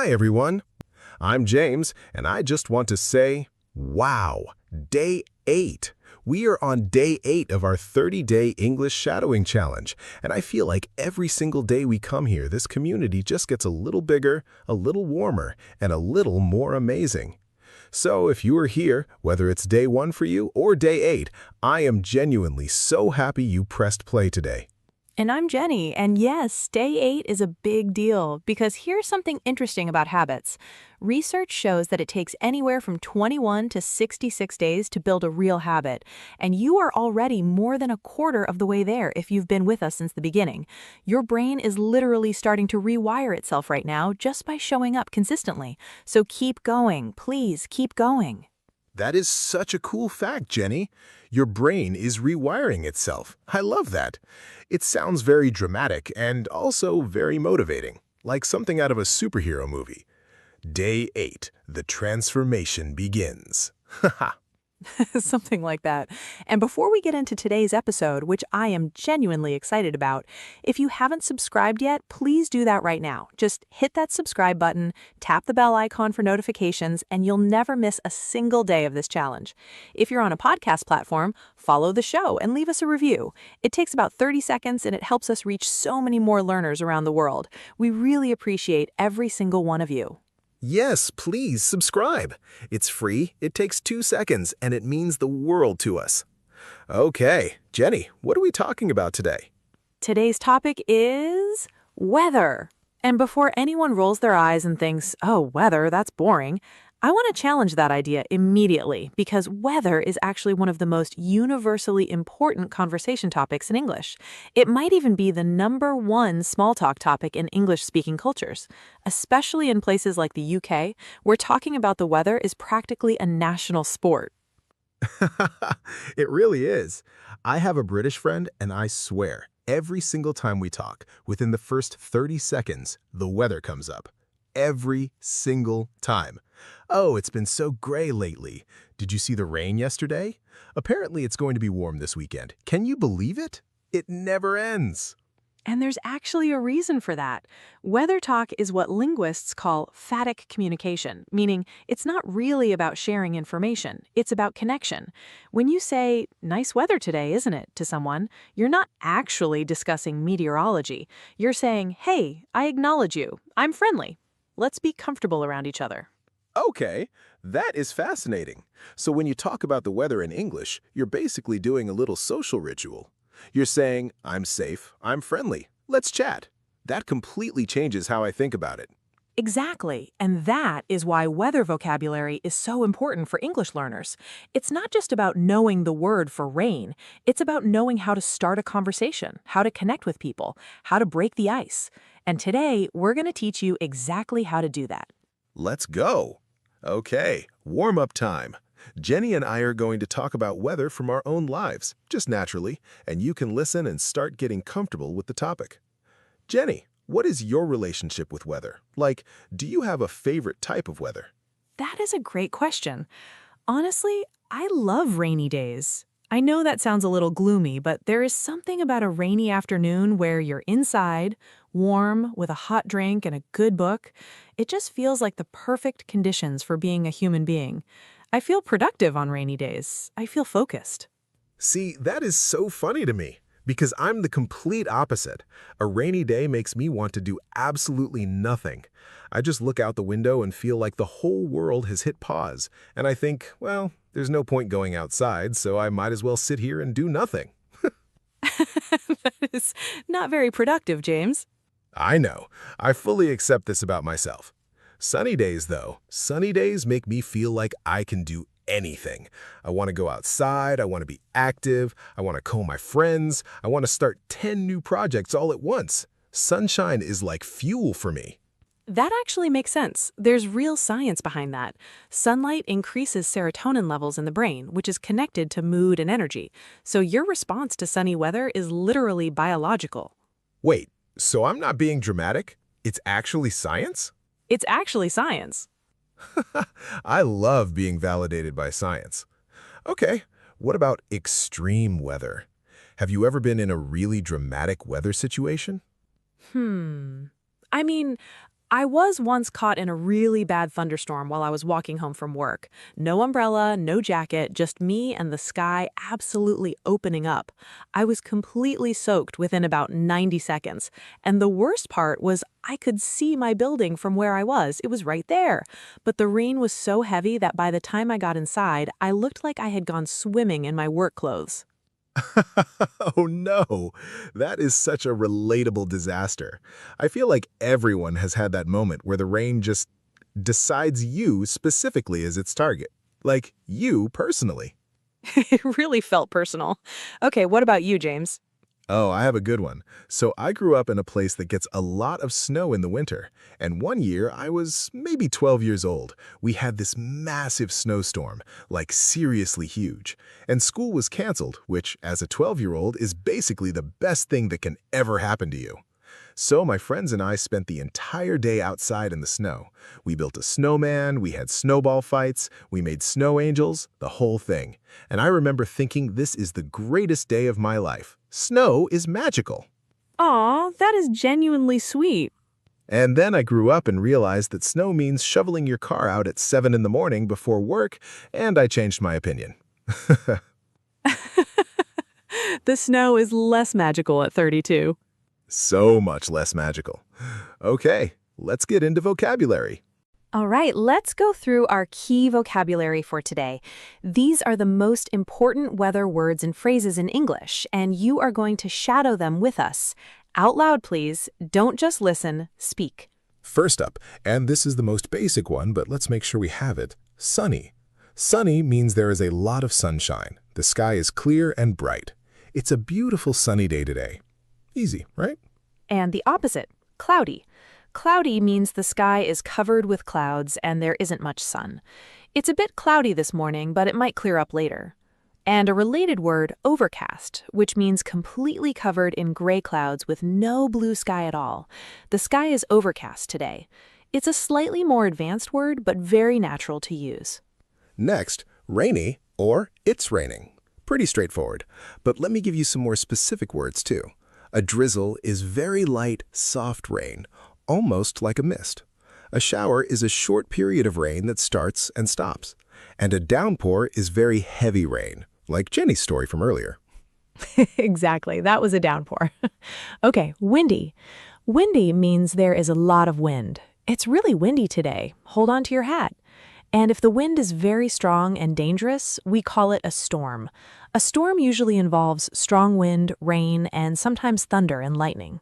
Hi, everyone. I'm James, and I just want to say, wow, day 8. We are on day 8 of our 30-day English shadowing challenge, and I feel like every single day we come here, this community just gets a little bigger, a little warmer, and a little more amazing. So if you are here, whether it's day 1 for you or day 8, I am genuinely so happy you pressed play today. And I'm Jenny, and yes, day 8 is a big deal because here's something interesting about habits. Research shows that it takes anywhere from 21 to 66 days to build a real habit, and you are already more than a quarter of the way there if you've been with us since the beginning. Your brain is literally starting to rewire itself right now just by showing up consistently. So keep going, please keep going. That is such a cool fact, Jenny. Your brain is rewiring itself. I love that. It sounds very dramatic and also very motivating, like something out of a superhero movie. Day 8, the transformation begins. Haha. Something like that. And before we get into today's episode, which I am genuinely excited about, if you haven't subscribed yet, please do that right now. Just hit that subscribe button, tap the bell icon for notifications, and you'll never miss a single day of this challenge. If you're on a podcast platform, follow the show and leave us a review. It takes about 30 seconds and it helps us reach so many more learners around the world. We really appreciate every single one of you. Yes, please subscribe. It's free, it takes 2 seconds, and it means the world to us. Okay, Jenny, what are we talking about today? Today's topic is weather. And before anyone rolls their eyes and thinks, oh, weather, that's boring, I want to challenge that idea immediately because weather is actually one of the most universally important conversation topics in English. It might even be the #1 small talk topic in English-speaking cultures. Especially in places like the UK, where talking about the weather is practically a national sport. It really is. I have a British friend, and I swear, every single time we talk, within the first 30 seconds, the weather comes up. Every single time. Oh, it's been so gray lately. Did you see the rain yesterday? Apparently it's going to be warm this weekend. Can you believe it? It never ends. And there's actually a reason for that. Weather talk is what linguists call phatic communication, meaning it's not really about sharing information, it's about connection. When you say, nice weather today, isn't it, to someone, you're not actually discussing meteorology. You're saying, hey, I acknowledge you. I'm friendly. Let's be comfortable around each other. Okay, that is fascinating. So when you talk about the weather in English, you're basically doing a little social ritual. You're saying, I'm safe, I'm friendly, let's chat. That completely changes how I think about it. Exactly, and that is why weather vocabulary is so important for English learners. It's not just about knowing the word for rain, it's about knowing how to start a conversation, how to connect with people, how to break the ice. And today, we're going to teach you exactly how to do that. Let's go. Okay, warm-up time. Jenny and I are going to talk about weather from our own lives, just naturally, and you can listen and start getting comfortable with the topic. Jenny, what is your relationship with weather? Like, do you have a favorite type of weather? That is a great question. Honestly, I love rainy days. I know that sounds a little gloomy, but there is something about a rainy afternoon where you're inside, warm, with a hot drink and a good book. It just feels like the perfect conditions for being a human being. I feel productive on rainy days. I feel focused. See, that is so funny to me, because I'm the complete opposite. A rainy day makes me want to do absolutely nothing. I just look out the window and feel like the whole world has hit pause, and I think, well, there's no point going outside, so I might as well sit here and do nothing. That is not very productive, James. I know. I fully accept this about myself. Sunny days, though, sunny days make me feel like I can do anything. I want to go outside, I want to be active, I want to call my friends, I want to start 10 new projects all at once. Sunshine is like fuel for me. That actually makes sense. There's real science behind that. Sunlight increases serotonin levels in the brain, which is connected to mood and energy. So your response to sunny weather is literally biological. Wait, so I'm not being dramatic? It's actually science? It's actually science. I love being validated by science. Okay, what about extreme weather? Have you ever been in a really dramatic weather situation? I mean, I was once caught in a really bad thunderstorm while I was walking home from work. No umbrella, no jacket, just me and the sky absolutely opening up. I was completely soaked within about 90 seconds. And the worst part was I could see my building from where I was. It was right there. But the rain was so heavy that by the time I got inside, I looked like I had gone swimming in my work clothes. Oh no, that is such a relatable disaster. I feel like everyone has had that moment where the rain just decides you specifically as its target. Like you personally. It really felt personal. Okay, what about you, James? Oh, I have a good one. So I grew up in a place that gets a lot of snow in the winter. And one year, I was maybe 12 years old. We had this massive snowstorm, like seriously huge. And school was canceled, which, as a 12-year-old, is basically the best thing that can ever happen to you. So my friends and I spent the entire day outside in the snow. We built a snowman, we had snowball fights, we made snow angels, the whole thing. And I remember thinking this is the greatest day of my life. Snow is magical. Aw, that is genuinely sweet. And then I grew up and realized that snow means shoveling your car out at 7 in the morning before work, and I changed my opinion. The snow is less magical at 32. So much less magical. Okay, let's get into vocabulary. All right, let's go through our key vocabulary for today. These are the most important weather words and phrases in English, and you are going to shadow them with us. Out loud, please. Don't just listen, speak. First up, and this is the most basic one, but let's make sure we have it, sunny. Sunny means there is a lot of sunshine. The sky is clear and bright. It's a beautiful sunny day today. Easy, right? And the opposite, cloudy. Cloudy means the sky is covered with clouds and there isn't much sun. It's a bit cloudy this morning, but it might clear up later. And a related word, overcast, which means completely covered in gray clouds with no blue sky at all. The sky is overcast today. It's a slightly more advanced word, but very natural to use. Next, rainy or it's raining. Pretty straightforward, but let me give you some more specific words too. A drizzle is very light, soft rain, almost like a mist. A shower is a short period of rain that starts and stops. And a downpour is very heavy rain, like Jenny's story from earlier. Exactly, that was a downpour. Okay, windy. Windy means there is a lot of wind. It's really windy today. Hold on to your hat. And if the wind is very strong and dangerous, we call it a storm. A storm usually involves strong wind, rain, and sometimes thunder and lightning.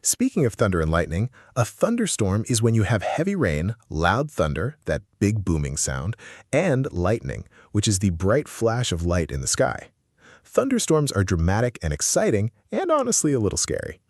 Speaking of thunder and lightning, a thunderstorm is when you have heavy rain, loud thunder, that big booming sound, and lightning, which is the bright flash of light in the sky. Thunderstorms are dramatic and exciting, and honestly a little scary.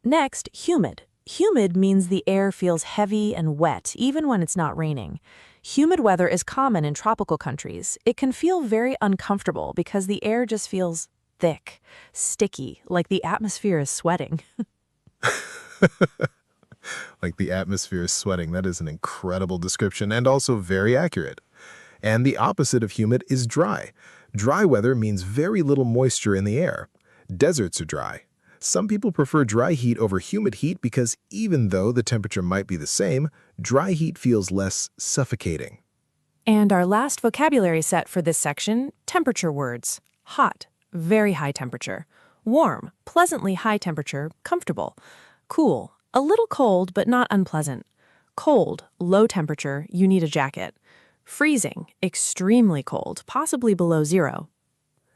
Next, humid. Humid means the air feels heavy and wet, even when it's not raining. Humid weather is common in tropical countries. It can feel very uncomfortable because the air just feels thick, sticky, like the atmosphere is sweating. Like the atmosphere is sweating. That is an incredible description and also very accurate. And the opposite of humid is dry. Dry weather means very little moisture in the air. Deserts are dry. Some people prefer dry heat over humid heat because even though the temperature might be the same, dry heat feels less suffocating. And our last vocabulary set for this section, temperature words. Hot, very high temperature. Warm, pleasantly high temperature, comfortable. Cool, a little cold but not unpleasant. Cold, low temperature, you need a jacket. Freezing, extremely cold, possibly below zero.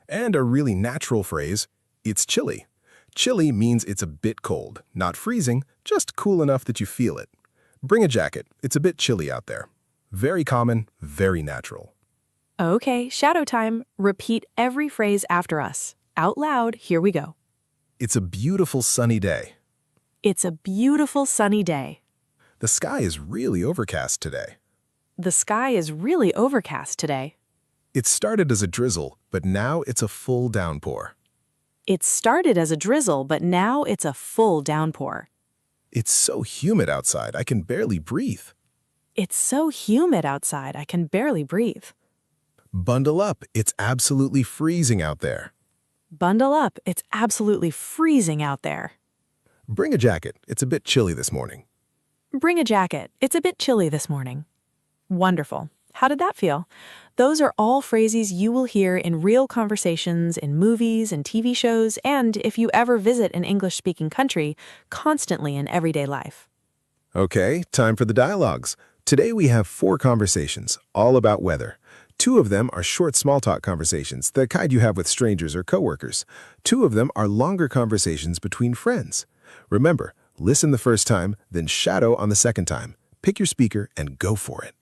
And a really natural phrase, it's chilly. Chilly means it's a bit cold, not freezing, just cool enough that you feel it. Bring a jacket, it's a bit chilly out there. Very common, very natural. Okay, shadow time. Repeat every phrase after us. Out loud, here we go. It's a beautiful sunny day. It's a beautiful sunny day. The sky is really overcast today. The sky is really overcast today. It started as a drizzle, but now it's a full downpour. It started as a drizzle, but now it's a full downpour. It's so humid outside, I can barely breathe. It's so humid outside, I can barely breathe. Bundle up, it's absolutely freezing out there. Bundle up, it's absolutely freezing out there. Bring a jacket, it's a bit chilly this morning. Bring a jacket. It's a bit chilly this morning. Wonderful. How did that feel? Those are all phrases you will hear in real conversations, in movies and TV shows, and if you ever visit an English-speaking country, constantly in everyday life. Okay, time for the dialogues. Today we have 4 conversations, all about weather. 2 of them are short small talk conversations, the kind you have with strangers or coworkers. 2 of them are longer conversations between friends. Remember, listen the first time, then shadow on the second time. Pick your speaker and go for it.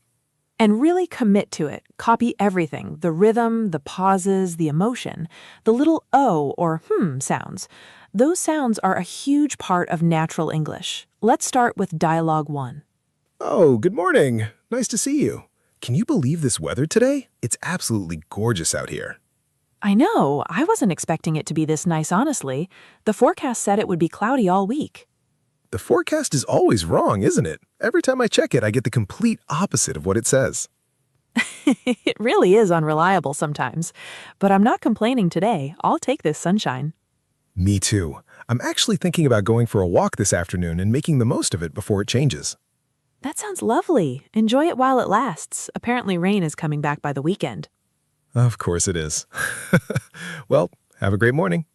And really commit to it. Copy everything, the rhythm, the pauses, the emotion, the little O or sounds. Those sounds are a huge part of natural English. Let's start with dialogue 1. Oh, good morning. Nice to see you. Can you believe this weather today? It's absolutely gorgeous out here. I know, I wasn't expecting it to be this nice, honestly. The forecast said it would be cloudy all week. The forecast is always wrong, isn't it? Every time I check it, I get the complete opposite of what it says. It really is unreliable sometimes. But I'm not complaining today. I'll take this sunshine. Me too. I'm actually thinking about going for a walk this afternoon and making the most of it before it changes. That sounds lovely. Enjoy it while it lasts. Apparently rain is coming back by the weekend. Of course it is. Well, have a great morning.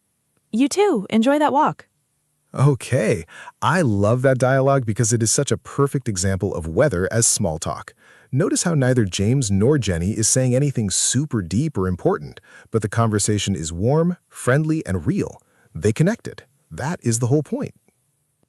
You too. Enjoy that walk. Okay, I love that dialogue because it is such a perfect example of weather as small talk. Notice how neither James nor Jenny is saying anything super deep or important, but the conversation is warm, friendly, and real. They connected. That is the whole point.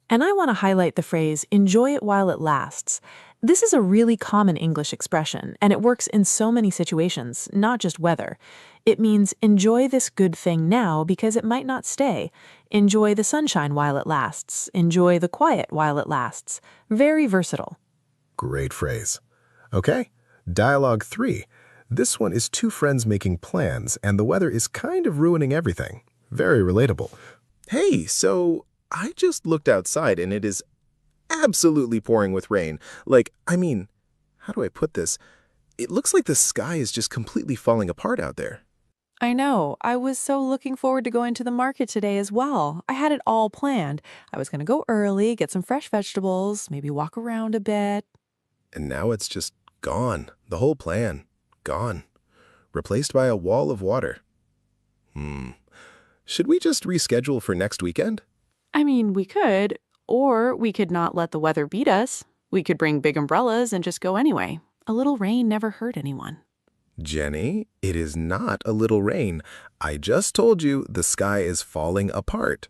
And I want to highlight the phrase, enjoy it while it lasts. This is a really common English expression, and it works in so many situations, not just weather. It means enjoy this good thing now because it might not stay. Enjoy the sunshine while it lasts. Enjoy the quiet while it lasts. Very versatile. Great phrase. Okay, dialogue 3. This one is 2 friends making plans, and the weather is kind of ruining everything. Very relatable. Hey, so I just looked outside and it is absolutely pouring with rain. How do I put this? It looks like the sky is just completely falling apart out there. I know. I was so looking forward to going to the market today as well. I had it all planned. I was going to go early, get some fresh vegetables, maybe walk around a bit. And now it's just gone. The whole plan. Gone. Replaced by a wall of water. Should we just reschedule for next weekend? I mean, we could, or we could not let the weather beat us. We could bring big umbrellas and just go anyway. A little rain never hurt anyone. Jenny, it is not a little rain. I just told you the sky is falling apart.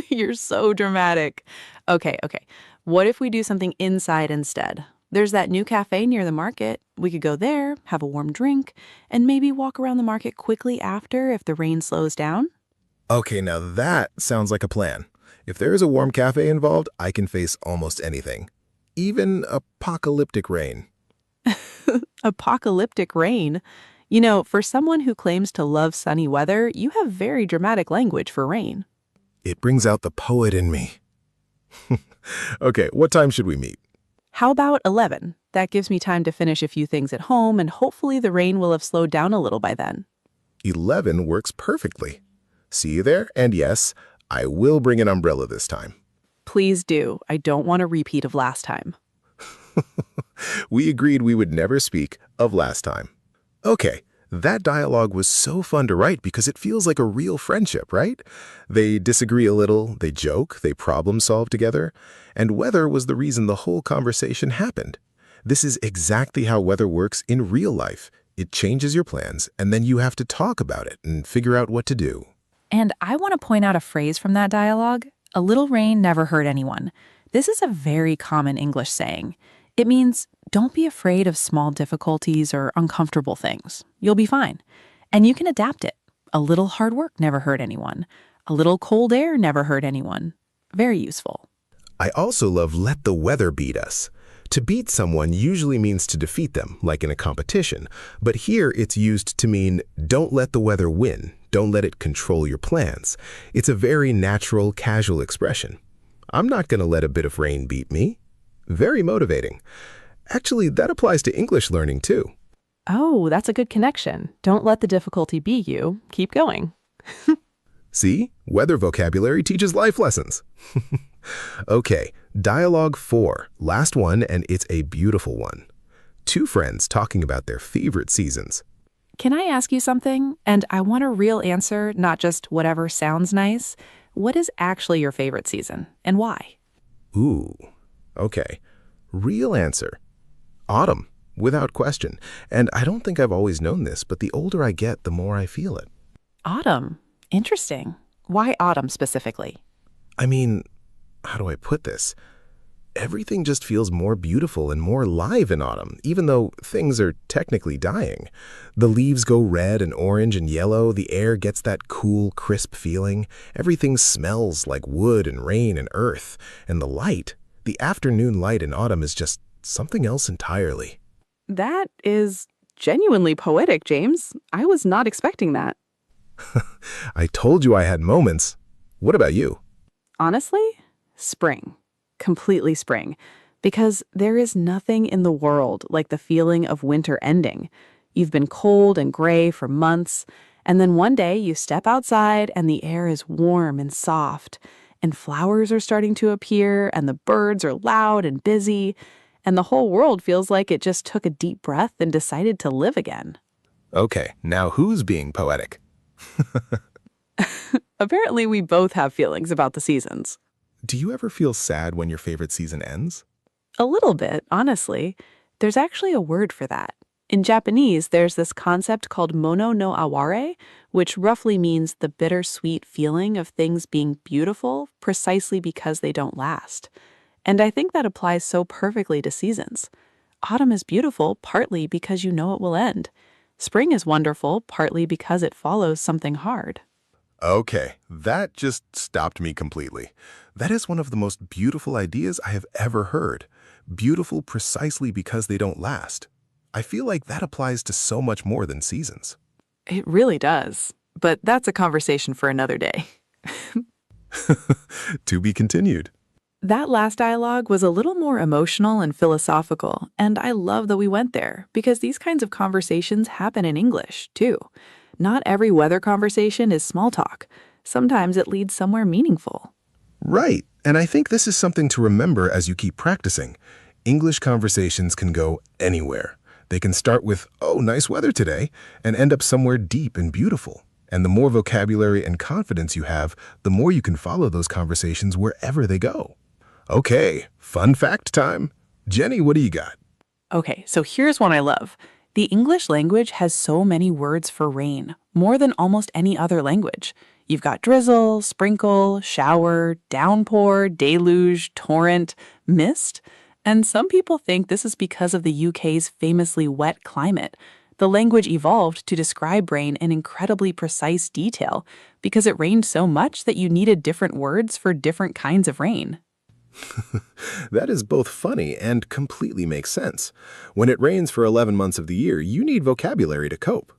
You're so dramatic. Okay. What if we do something inside instead? There's that new cafe near the market. We could go there, have a warm drink, and maybe walk around the market quickly after if the rain slows down. Okay, now that sounds like a plan. If there is a warm cafe involved, I can face almost anything. Even apocalyptic rain. Apocalyptic rain? You know, for someone who claims to love sunny weather, you have very dramatic language for rain. It brings out the poet in me. Okay, what time should we meet? How about 11? That gives me time to finish a few things at home, and hopefully the rain will have slowed down a little by then. 11 works perfectly. See you there, and yes, I will bring an umbrella this time. Please do. I don't want a repeat of last time. We agreed we would never speak of last time. Okay, that dialogue was so fun to write because it feels like a real friendship, right? They disagree a little, they joke, they problem solve together, and weather was the reason the whole conversation happened. This is exactly how weather works in real life. It changes your plans, and then you have to talk about it and figure out what to do. And I want to point out a phrase from that dialogue. A little rain never hurt anyone. This is a very common English saying. It means don't be afraid of small difficulties or uncomfortable things. You'll be fine. And you can adapt it. A little hard work never hurt anyone. A little cold air never hurt anyone. Very useful. I also love let the weather beat us. To beat someone usually means to defeat them, like in a competition. But here it's used to mean don't let the weather win. Don't let it control your plans. It's a very natural, casual expression. I'm not going to let a bit of rain beat me. Very motivating. Actually, that applies to English learning too. Oh, that's a good connection. Don't let the difficulty beat you. Keep going. See? Weather vocabulary teaches life lessons. Okay, dialogue 4, last one, and it's a beautiful one. Two friends talking about their favorite seasons. Can I ask you something? And I want a real answer, not just whatever sounds nice. What is actually your favorite season, and why? Ooh, okay. Real answer. Autumn, without question. And I don't think I've always known this, but the older I get, the more I feel it. Autumn. Interesting. Why autumn specifically? I mean, how do I put this? Everything just feels more beautiful and more alive in autumn, even though things are technically dying. The leaves go red and orange and yellow, the air gets that cool, crisp feeling, everything smells like wood and rain and earth, and the afternoon light in autumn is just something else entirely. That is genuinely poetic, James. I was not expecting that. I told you I had moments. What about you? Honestly, spring. Completely spring. Because there is nothing in the world like the feeling of winter ending. You've been cold and gray for months, and then one day you step outside and the air is warm and soft, and flowers are starting to appear, and the birds are loud and busy, and the whole world feels like it just took a deep breath and decided to live again. Okay, now who's being poetic? Apparently, we both have feelings about the seasons. Do you ever feel sad when your favorite season ends? A little bit, honestly. There's actually a word for that. In Japanese, there's this concept called mono no aware, which roughly means the bittersweet feeling of things being beautiful precisely because they don't last. And I think that applies so perfectly to seasons. Autumn is beautiful partly because you know it will end. Spring is wonderful partly because it follows something hard. Okay, that just stopped me completely. That is one of the most beautiful ideas I have ever heard. Beautiful precisely because they don't last. I feel like that applies to so much more than seasons. It really does. But that's a conversation for another day. To be continued. That last dialogue was a little more emotional and philosophical, and I love that we went there because these kinds of conversations happen in English, too. Not every weather conversation is small talk. Sometimes it leads somewhere meaningful. Right, and I think this is something to remember as you keep practicing. English conversations can go anywhere. They can start with, "Oh, nice weather today," and end up somewhere deep and beautiful. And the more vocabulary and confidence you have, the more you can follow those conversations wherever they go. Okay, fun fact time. Jenny, what do you got? Okay, so here's one I love. The English language has so many words for rain, more than almost any other language. You've got drizzle, sprinkle, shower, downpour, deluge, torrent, mist. And some people think this is because of the UK's famously wet climate. The language evolved to describe rain in incredibly precise detail because it rained so much that you needed different words for different kinds of rain. That is both funny and completely makes sense. When it rains for 11 months of the year, you need vocabulary to cope.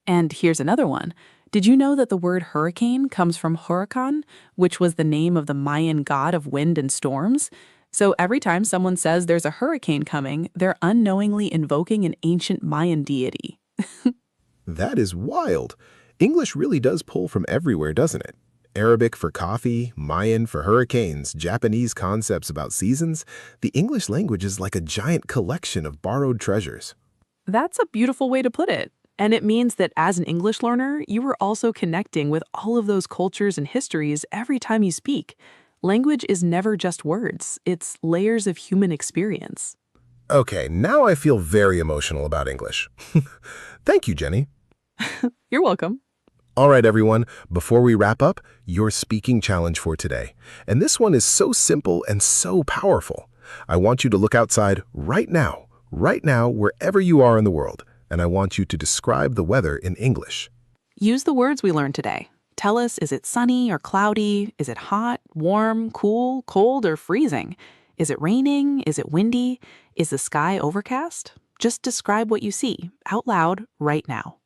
And here's another one. Did you know that the word hurricane comes from Huracan, which was the name of the Mayan god of wind and storms? So every time someone says there's a hurricane coming, they're unknowingly invoking an ancient Mayan deity. That is wild. English really does pull from everywhere, doesn't it? Arabic for coffee, Mayan for hurricanes, Japanese concepts about seasons. The English language is like a giant collection of borrowed treasures. That's a beautiful way to put it. And it means that as an English learner, you are also connecting with all of those cultures and histories every time you speak. Language is never just words. It's layers of human experience. Okay, now I feel very emotional about English. Thank you, Jenny. You're welcome. All right, everyone, before we wrap up, your speaking challenge for today. And this one is so simple and so powerful. I want you to look outside right now, wherever you are in the world, and I want you to describe the weather in English. Use the words we learned today. Tell us, is it sunny or cloudy? Is it hot, warm, cool, cold, or freezing? Is it raining? Is it windy? Is the sky overcast? Just describe what you see out loud right now.